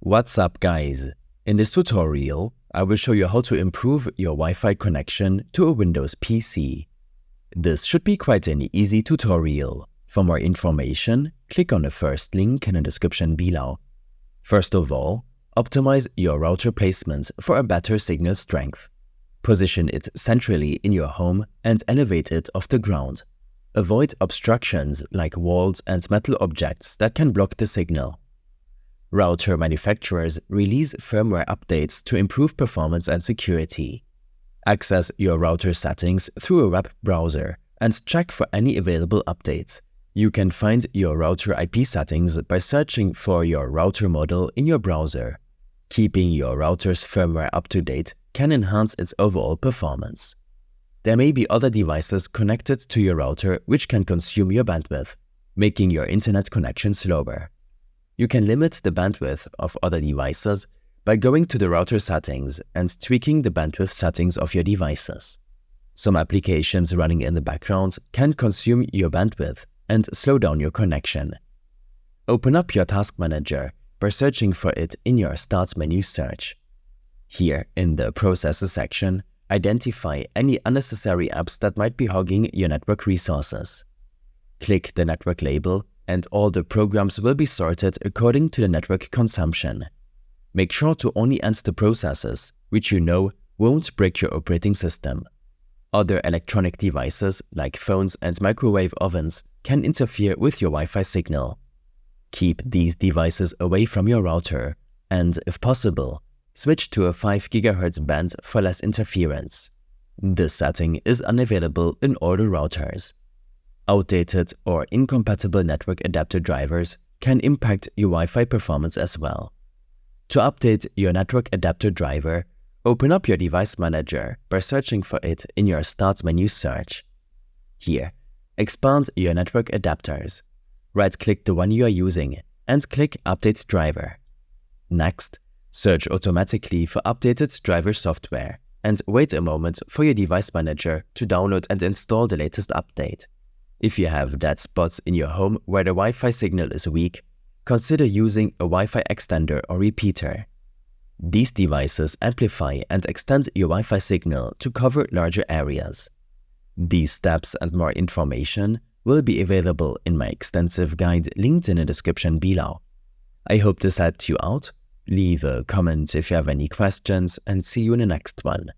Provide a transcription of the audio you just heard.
What's up, guys? In this tutorial, I will show you how to improve your Wi-Fi connection to a Windows PC. This should be quite an easy tutorial. For more information, click on the first link in the description below. First of all, optimize your router placement for a better signal strength. Position it centrally in your home and elevate it off the ground. Avoid obstructions like walls and metal objects that can block the signal. Router manufacturers release firmware updates to improve performance and security. Access your router settings through a web browser and check for any available updates. You can find your router IP settings by searching for your router model in your browser. Keeping your router's firmware up to date can enhance its overall performance. There may be other devices connected to your router which can consume your bandwidth, making your internet connection slower. You can limit the bandwidth of other devices by going to the router settings and tweaking the bandwidth settings of your devices. Some applications running in the background can consume your bandwidth and slow down your connection. Open up your Task Manager by searching for it in your Start menu search. Here, in the Processes section, identify any unnecessary apps that might be hogging your network resources. Click the network label and all the programs will be sorted according to the network consumption. Make sure to only end the processes which you know won't break your operating system. Other electronic devices like phones and microwave ovens can interfere with your Wi-Fi signal. Keep these devices away from your router and, if possible, switch to a 5 GHz band for less interference. This setting is unavailable in all the routers. Outdated or incompatible network adapter drivers can impact your Wi-Fi performance as well. To update your network adapter driver, open up your Device Manager by searching for it in your Start menu search. Here, expand your network adapters. Right-click the one you are using and click Update Driver. Next, search automatically for updated driver software and wait a moment for your Device Manager to download and install the latest update. If you have dead spots in your home where the Wi-Fi signal is weak, consider using a Wi-Fi extender or repeater. These devices amplify and extend your Wi-Fi signal to cover larger areas. These steps and more information will be available in my extensive guide linked in the description below. I hope this helped you out. Leave a comment if you have any questions and see you in the next one.